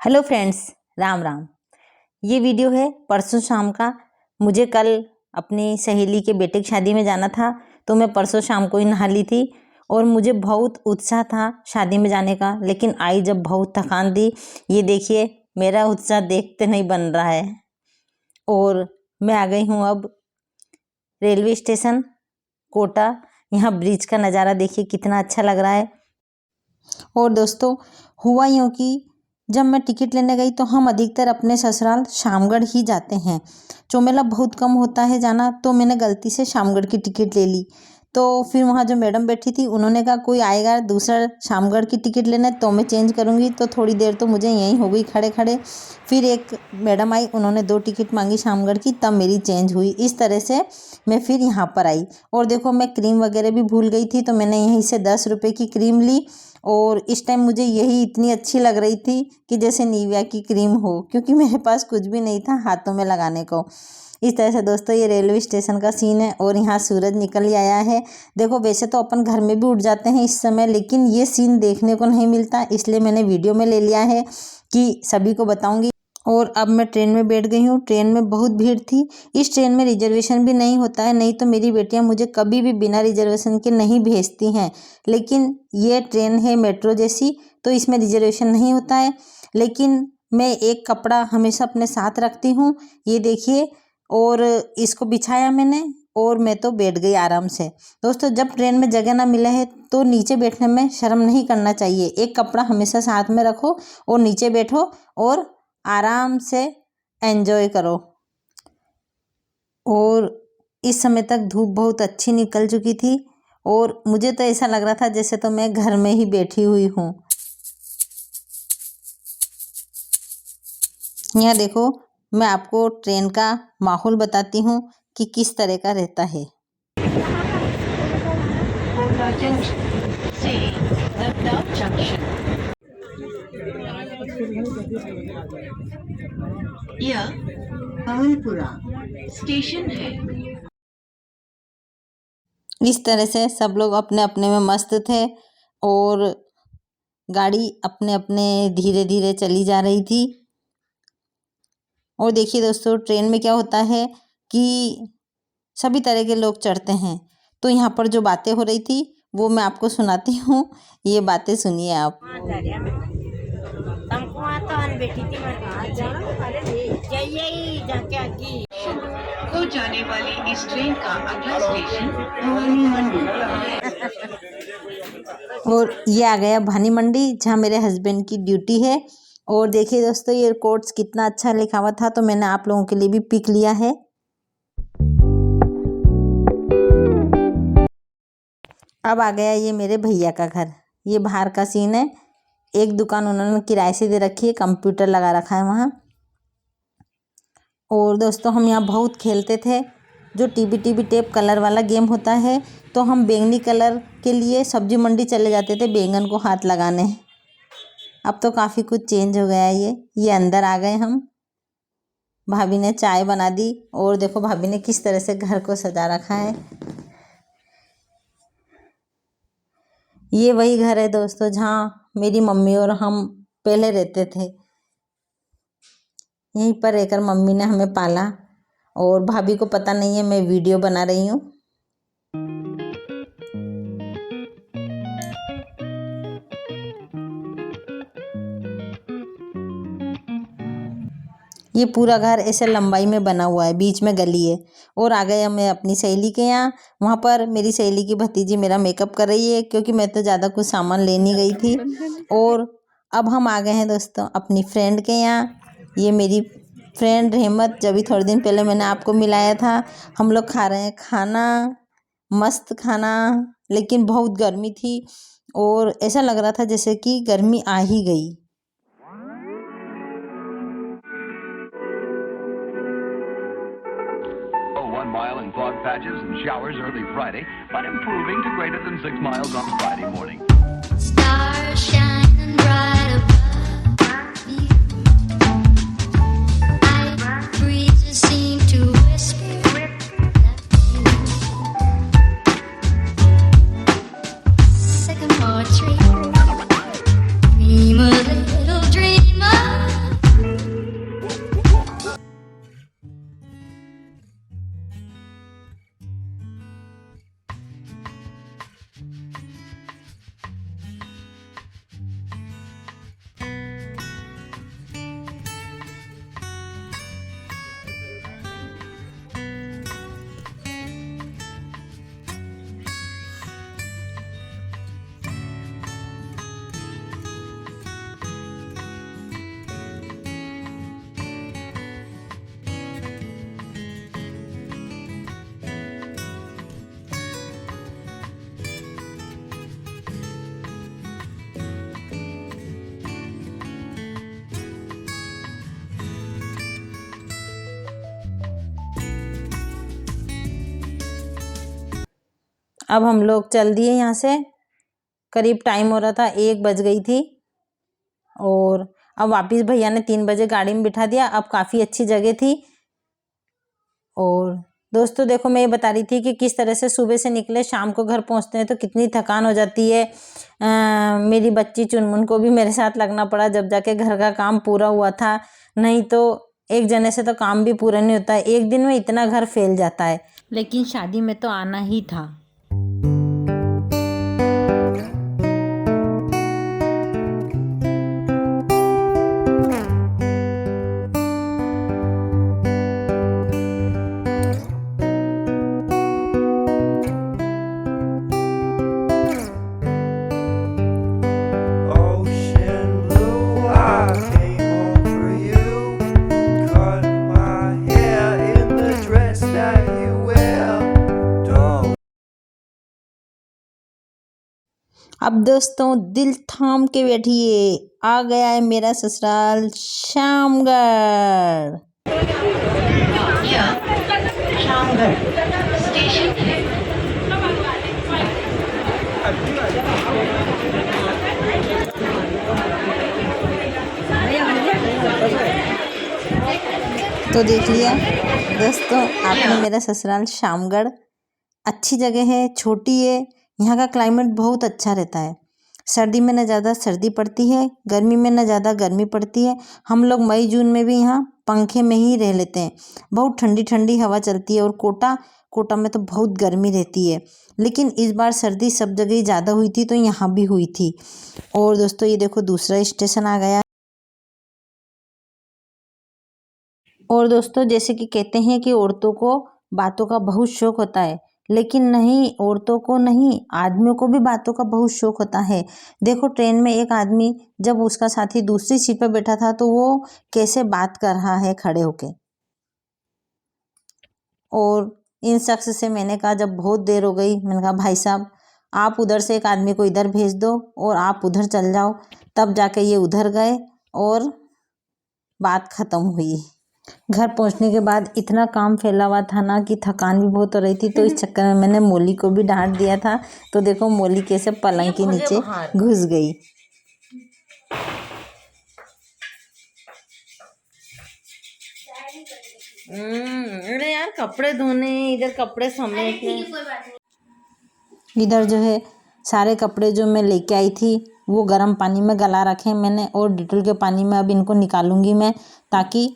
Hello friends, Ram Ram. ये video है परसों शाम का। मुझे कल अपनी सहेली के बेटे की शादी में जाना था, तो मैं परसों शाम को ही नहा ली थी और मुझे बहुत उत्साह था शादी में जाने का। लेकिन आई जब बहुत थकान दी। ये देखिए, मेरा उत्साह देखते नहीं बन रहा है। और मैं आ गई हूँ अब रेलवे स्टेशन कोटा। यहाँ ब्रिज का नज़ारा देखिए कितना अच्छा लग रहा है। और दोस्तों, हुआ यूँ कि जब मैं टिकट लेने गई तो हम अधिकतर अपने ससुराल शामगढ़ ही जाते हैं। चौमेला बहुत कम होता है जाना, तो मैंने गलती से शामगढ़ की टिकट ले ली। तो फिर वहाँ जो मैडम बैठी थी उन्होंने कहा कोई आएगा दूसरा शामगढ़ की टिकट लेने तो मैं चेंज करूँगी। तो थोड़ी देर तो मुझे यहीं हो गई खड़े खड़े। फिर एक मैडम आई, उन्होंने 2 टिकट मांगी शामगढ़ की, तब मेरी चेंज हुई। इस तरह से मैं फिर यहाँ पर आई। और देखो, मैं क्रीम वगैरह भी भूल गई थी, तो मैंने यहीं से 10 रुपये की क्रीम ली। और इस टाइम मुझे यही इतनी अच्छी लग रही थी कि जैसे निविया की क्रीम हो, क्योंकि मेरे पास कुछ भी नहीं था हाथों में लगाने को। इस तरह से दोस्तों, ये रेलवे स्टेशन का सीन है और यहाँ सूरज निकल ही आया है। देखो, वैसे तो अपन घर में भी उठ जाते हैं इस समय, लेकिन ये सीन देखने को नहीं मिलता, इसलिए मैंने वीडियो में ले लिया है कि सभी को बताऊँगी। और अब मैं ट्रेन में बैठ गई हूँ। ट्रेन में बहुत भीड़ थी। इस ट्रेन में रिजर्वेशन भी नहीं होता है, नहीं तो मेरी बेटियाँ मुझे कभी भी बिना रिजर्वेशन के नहीं भेजती हैं। लेकिन ये ट्रेन है मेट्रो जैसी, तो इसमें रिजर्वेशन नहीं होता है। लेकिन मैं एक कपड़ा हमेशा अपने साथ रखती हूँ, ये देखिए। और इसको बिछाया मैंने और मैं तो बैठ गई आराम से। दोस्तों, जब ट्रेन में जगह ना मिले है तो नीचे बैठने में शर्म नहीं करना चाहिए। एक कपड़ा हमेशा साथ में रखो और नीचे बैठो और आराम से एंजॉय करो। और इस समय तक धूप बहुत अच्छी निकल चुकी थी और मुझे तो ऐसा लग रहा था जैसे तो मैं घर में ही बैठी हुई हूँ। यहाँ देखो, मैं आपको ट्रेन का माहौल बताती हूँ कि किस तरह का रहता है। यह भवनपुरा स्टेशन है। इस तरह से सब लोग अपने अपने में मस्त थे और गाड़ी अपने अपने धीरे धीरे चली जा रही थी। और देखिए दोस्तों, ट्रेन में क्या होता है कि सभी तरह के लोग चढ़ते हैं। तो यहाँ पर जो बातें हो रही थी वो मैं आपको सुनाती हूँ, ये बातें सुनिए आप। को जाने वाली इस ट्रेन का अगला स्टेशन भानी मंडी। और ये आ गया भानी मंडी, जहाँ मेरे हस्बैंड की ड्यूटी है। और देखिए दोस्तों, ये कोट्स कितना अच्छा लिखा हुआ था, तो मैंने आप लोगों के लिए भी पिक लिया है। अब आ गया ये मेरे भैया का घर। ये बाहर का सीन है। एक दुकान उन्होंने किराए से दे रखी है, कंप्यूटर लगा रखा है वहाँ। और दोस्तों, हम यहाँ बहुत खेलते थे जो टीबी टेप कलर वाला गेम होता है। तो हम बैंगनी कलर के लिए सब्जी मंडी चले जाते थे बैंगन को हाथ लगाने। अब तो काफ़ी कुछ चेंज हो गया है। ये अंदर आ गए हम। भाभी ने चाय बना दी और देखो भाभी ने किस तरह से घर को सजा रखा है। ये वही घर है दोस्तों जहाँ मेरी मम्मी और हम पहले रहते थे। यहीं पर रहकर मम्मी ने हमें पाला और भाभी को पता नहीं है मैं वीडियो बना रही हूँ। ये पूरा घर ऐसे लंबाई में बना हुआ है, बीच में गली है। और आ गए मैं अपनी सहेली के यहाँ। वहाँ पर मेरी सहेली की भतीजी मेरा मेकअप कर रही है, क्योंकि मैं तो ज़्यादा कुछ सामान ले नहीं गई थी। और अब हम आ गए हैं दोस्तों अपनी फ्रेंड के यहाँ। ये मेरी फ्रेंड रहमत, जब भी थोड़े दिन पहले मैंने आपको मिलाया था। हम लोग खा रहे हैं खाना, मस्त खाना। लेकिन बहुत गर्मी थी और ऐसा लग रहा था जैसे कि गर्मी आ ही गई। mile in fog patches and showers early Friday, but improving to greater than 6 miles on Friday morning. Stars shining bright above me. Night breezes seem to whisper sycamore tree. Dream a little dream of अब हम लोग चल दिए यहाँ से। करीब time हो रहा था 1 बज गई थी और अब वापस भैया ने 3 बजे गाड़ी में बिठा दिया। अब काफ़ी अच्छी जगह थी। और दोस्तों देखो, मैं ये बता रही थी कि किस तरह से सुबह से निकले शाम को घर पहुंचते हैं तो कितनी थकान हो जाती है। मेरी बच्ची चुनमुन को भी मेरे साथ लगना पड़ा जब जाके घर का काम पूरा हुआ था। नहीं तो एक जने से तो काम भी पूरा नहीं होता है, एक दिन में इतना घर फैल जाता है। लेकिन शादी में तो आना ही था। Ocean blue, I came home for you. Cut my hair in the dress that you wear. Don't अब दोस्तों दिल थाम के बैठिए, आ गया है मेरा ससुराल शामगढ़। यह शामगढ़ स्टेशन है। तो देख लिया दोस्तों आपने मेरा ससुराल शामगढ़। अच्छी जगह है, छोटी है। यहाँ का क्लाइमेट बहुत अच्छा रहता है। सर्दी में न ज़्यादा सर्दी पड़ती है, गर्मी में न ज़्यादा गर्मी पड़ती है। हम लोग मई जून में भी यहाँ पंखे में ही रह लेते हैं। बहुत ठंडी ठंडी हवा चलती है। और कोटा में तो बहुत गर्मी रहती है। लेकिन इस बार सर्दी सब जगह ही ज़्यादा हुई थी तो यहाँ भी हुई थी। और दोस्तों ये देखो दूसरा स्टेशन आ गया। और दोस्तों जैसे कि कहते हैं कि औरतों को बातों का बहुत शौक होता है, लेकिन नहीं, औरतों को नहीं, आदमियों को भी बातों का बहुत शौक होता है। देखो ट्रेन में एक आदमी जब उसका साथी दूसरी सीट पर बैठा था तो वो कैसे बात कर रहा है खड़े होके। और इन शख्स से मैंने कहा, जब बहुत देर हो गई, मैंने कहा भाई साहब आप उधर से एक आदमी को इधर भेज दो और आप उधर चल जाओ। तब जाके ये उधर गए और बात ख़त्म हुई। घर पहुंचने के बाद इतना काम फैला हुआ था ना कि थकान भी बहुत हो रही थी। तो इस चक्कर में मैंने मोली को भी डांट दिया था। तो देखो मोली कैसे पलंग के नीचे घुस गई। अरे यार कपड़े धोने, इधर कपड़े समेटने। इधर जो है सारे कपड़े जो मैं लेके आई थी वो गर्म पानी में गला रखे मैंने और डिटॉल के पानी में अब इनको निकालूंगी मैं, ताकि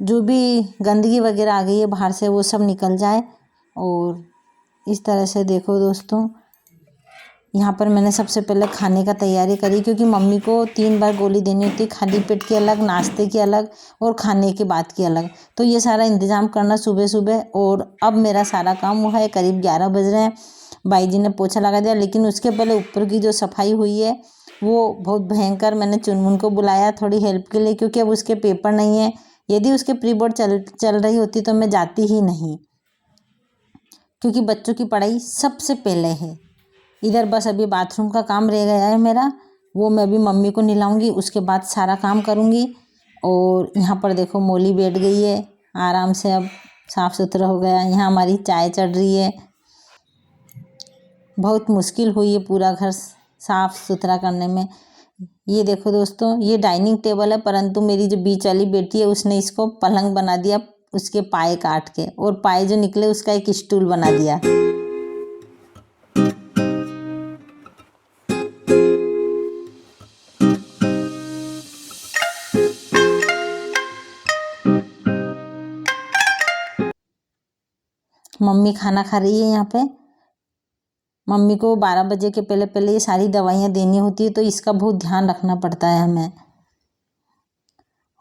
जो भी गंदगी वगैरह आ गई है बाहर से वो सब निकल जाए। और इस तरह से देखो दोस्तों, यहाँ पर मैंने सबसे पहले खाने का तैयारी करी, क्योंकि मम्मी को 3 बार गोली देनी होती है, खाली पेट की अलग, नाश्ते की अलग और खाने के बाद की अलग। तो ये सारा इंतज़ाम करना सुबह सुबह। और अब मेरा सारा काम हुआ है, करीब 11 बज रहे हैं। भाई जी ने पोछा लगा दिया, लेकिन उसके पहले ऊपर की जो सफाई हुई है वो बहुत भयंकर। मैंने चुनमुन को बुलाया थोड़ी हेल्प के लिए, क्योंकि अब उसके पेपर नहीं है। यदि उसके प्री बोर्ड चल रही होती तो मैं जाती ही नहीं, क्योंकि बच्चों की पढ़ाई सबसे पहले है। इधर बस अभी बाथरूम का काम रह गया है मेरा, वो मैं अभी मम्मी को नहलाऊंगी, उसके बाद सारा काम करूंगी। और यहाँ पर देखो मोली बैठ गई है आराम से, अब साफ़ सुथरा हो गया। यहाँ हमारी चाय चढ़ रही है। बहुत मुश्किल हुई है पूरा घर साफ़ सुथरा करने में। ये देखो दोस्तों, ये डाइनिंग टेबल है, परंतु मेरी जो बीच वाली बेटी है उसने इसको पलंग बना दिया, उसके पाए काट के, और पाए जो निकले उसका एक स्टूल बना दिया। मम्मी खाना खा रही है यहाँ पे। मम्मी को 12 बजे के पहले पहले ये सारी दवाइयाँ देनी होती है, तो इसका बहुत ध्यान रखना पड़ता है हमें।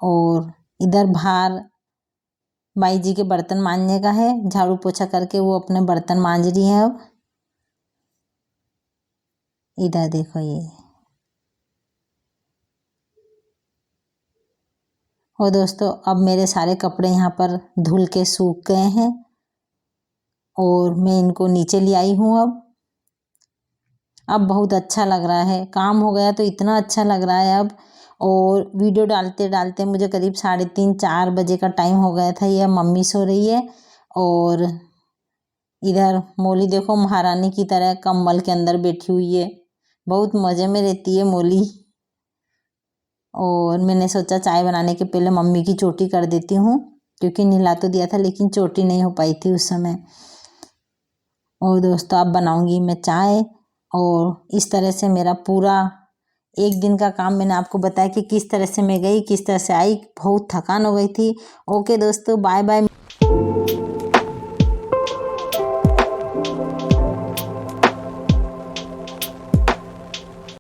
और इधर बाहर बाई जी के बर्तन मांजने का है, झाड़ू पोछा करके वो अपने बर्तन मांज रही है अब। इधर देखो ये। और दोस्तों अब मेरे सारे कपड़े यहाँ पर धुल के सूख गए हैं और मैं इनको नीचे ले आई हूँ। अब बहुत अच्छा लग रहा है, काम हो गया तो इतना अच्छा लग रहा है अब। और वीडियो डालते डालते मुझे करीब 3:30-4 बजे का टाइम हो गया था। यह मम्मी सो रही है और इधर मोली देखो महारानी की तरह कंबल के अंदर बैठी हुई है, बहुत मज़े में रहती है मोली। और मैंने सोचा चाय बनाने के पहले मम्मी की चोटी कर देती हूँ, क्योंकि नहला तो दिया था लेकिन चोटी नहीं हो पाई थी उस समय। और दोस्तों अब बनाऊंगी मैं चाय। और इस तरह से मेरा पूरा एक दिन का काम मैंने आपको बताया कि किस तरह से मैं गई, किस तरह से आई। बहुत थकान हो गई थी। ओके दोस्तों, बाय बाय।